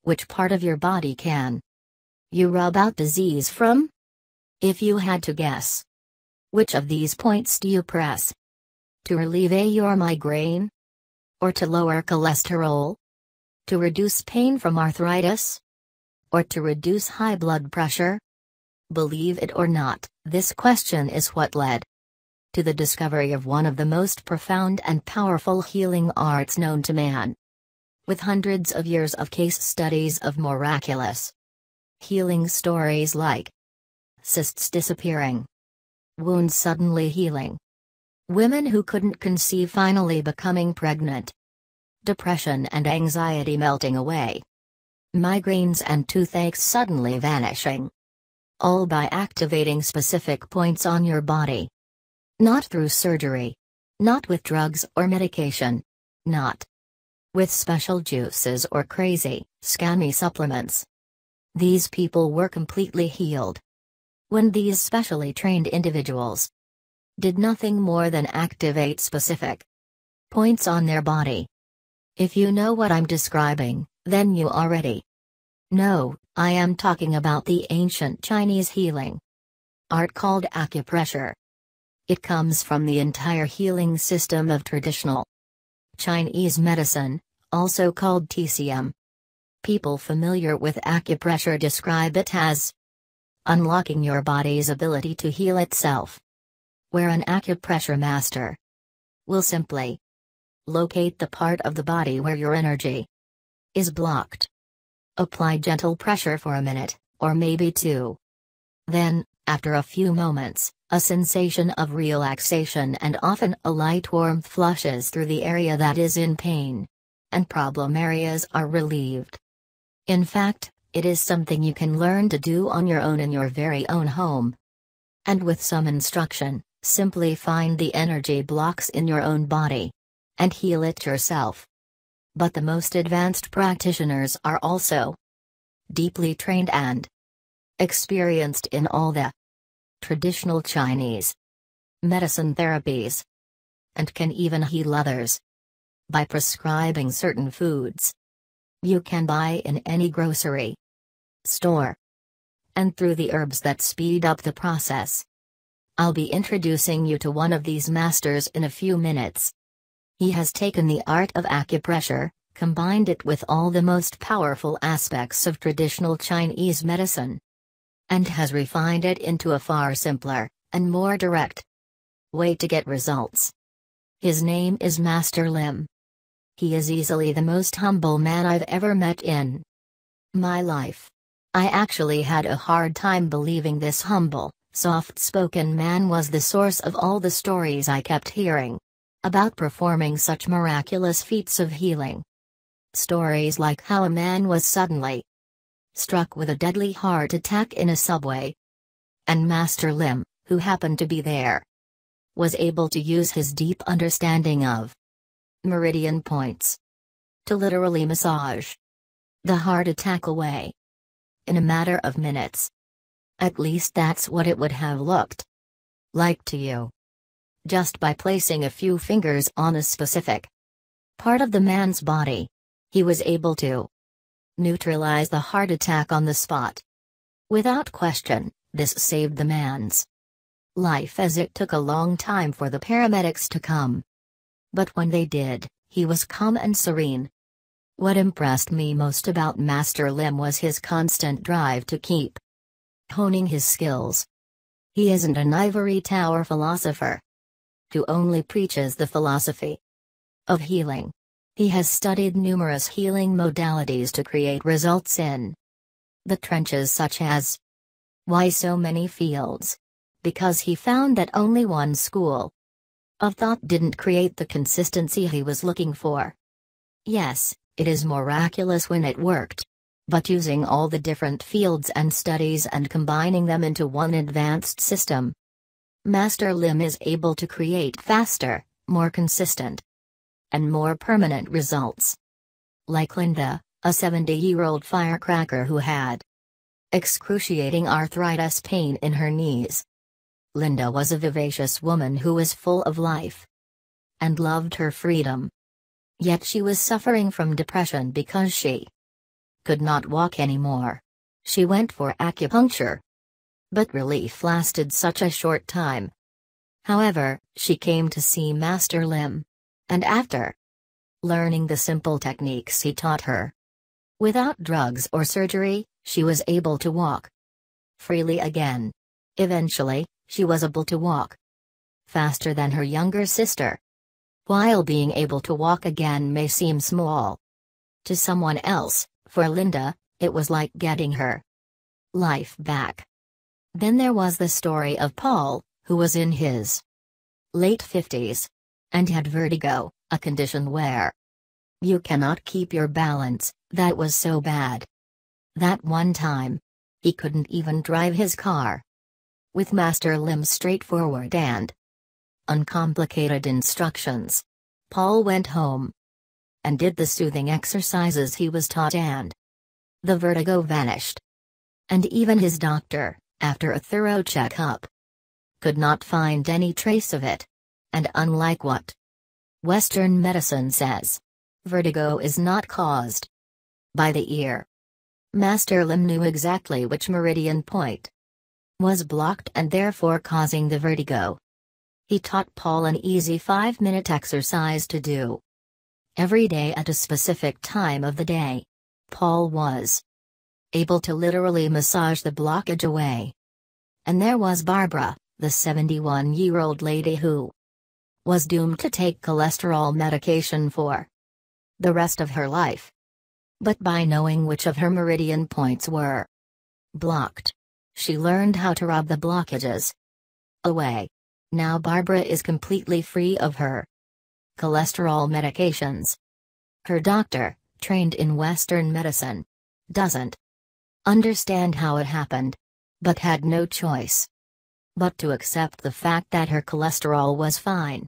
Which part of your body can you rub out disease from? If you had to guess, which of these points do you press? To relieve your migraine? Or to lower cholesterol? To reduce pain from arthritis? Or to reduce high blood pressure? Believe it or not, this question is what led to the discovery of one of the most profound and powerful healing arts known to man. With hundreds of years of case studies of miraculous healing stories like cysts disappearing, wounds suddenly healing, women who couldn't conceive finally becoming pregnant, depression and anxiety melting away, migraines and toothaches suddenly vanishing. All by activating specific points on your body. Not through surgery. Not with drugs or medication. Not with special juices or crazy, scammy supplements. These people were completely healed when these specially trained individuals did nothing more than activate specific points on their body. If you know what I'm describing, then you already know. I am talking about the ancient Chinese healing art called acupressure. It comes from the entire healing system of traditional Chinese medicine, also called TCM. People familiar with acupressure describe it as unlocking your body's ability to heal itself. Where an acupressure master will simply locate the part of the body where your energy is blocked. Apply gentle pressure for a minute, or maybe two. Then, after a few moments, a sensation of relaxation and often a light warmth flushes through the area that is in pain. And problem areas are relieved. In fact, it is something you can learn to do on your own in your very own home. And with some instruction, simply find the energy blocks in your own body and heal it yourself. But the most advanced practitioners are also deeply trained and experienced in all the traditional Chinese medicine therapies, and can even heal others by prescribing certain foods you can buy in any grocery store, and through the herbs that speed up the process. I'll be introducing you to one of these masters in a few minutes. He has taken the art of acupressure, combined it with all the most powerful aspects of traditional Chinese medicine, and has refined it into a far simpler and more direct way to get results. His name is Master Lim. He is easily the most humble man I've ever met in my life. I actually had a hard time believing this humble, soft-spoken man was the source of all the stories I kept hearing about performing such miraculous feats of healing. Stories like how a man was suddenly struck with a deadly heart attack in a subway, and Master Lim, who happened to be there, was able to use his deep understanding of meridian points to literally massage the heart attack away in a matter of minutes. At least that's what it would have looked like to you. Just by placing a few fingers on a specific part of the man's body, he was able to neutralize the heart attack on the spot. Without question, this saved the man's life, as it took a long time for the paramedics to come. But when they did, he was calm and serene. What impressed me most about Master Lim was his constant drive to keep honing his skills. He isn't an ivory tower philosopher who only preaches the philosophy of healing. He has studied numerous healing modalities to create results in the trenches, such as why so many fields? Because he found that only one school of thought didn't create the consistency he was looking for. Yes, it is miraculous when it worked. But using all the different fields and studies and combining them into one advanced system, Master Lim is able to create faster, more consistent, and more permanent results. Like Linda, a 70-year-old firecracker who had excruciating arthritis pain in her knees. Linda was a vivacious woman who was full of life and loved her freedom. Yet she was suffering from depression because she could not walk anymore. She went for acupuncture. But relief lasted such a short time. However, she came to see Master Lim. And after learning the simple techniques he taught her, without drugs or surgery, she was able to walk freely again. Eventually, she was able to walk faster than her younger sister. While being able to walk again may seem small to someone else, for Linda, it was like getting her life back. Then there was the story of Paul, who was in his late 50s and had vertigo, a condition where you cannot keep your balance. That was so bad that one time he couldn't even drive his car. With Master Lim's straightforward and uncomplicated instructions, Paul went home and did the soothing exercises he was taught, and the vertigo vanished. And even his doctor, after a thorough checkup, could not find any trace of it. And unlike what Western medicine says, vertigo is not caused by the ear. Master Lim knew exactly which meridian point was blocked and therefore causing the vertigo. He taught Paul an easy 5-minute exercise to do every day at a specific time of the day. Paul was able to literally massage the blockage away. And there was Barbara, the 71-year-old lady who was doomed to take cholesterol medication for the rest of her life. But by knowing which of her meridian points were blocked, she learned how to rub the blockages away. Now Barbara is completely free of her cholesterol medications. Her doctor, trained in Western medicine, doesn't understand how it happened, but had no choice but to accept the fact that her cholesterol was fine.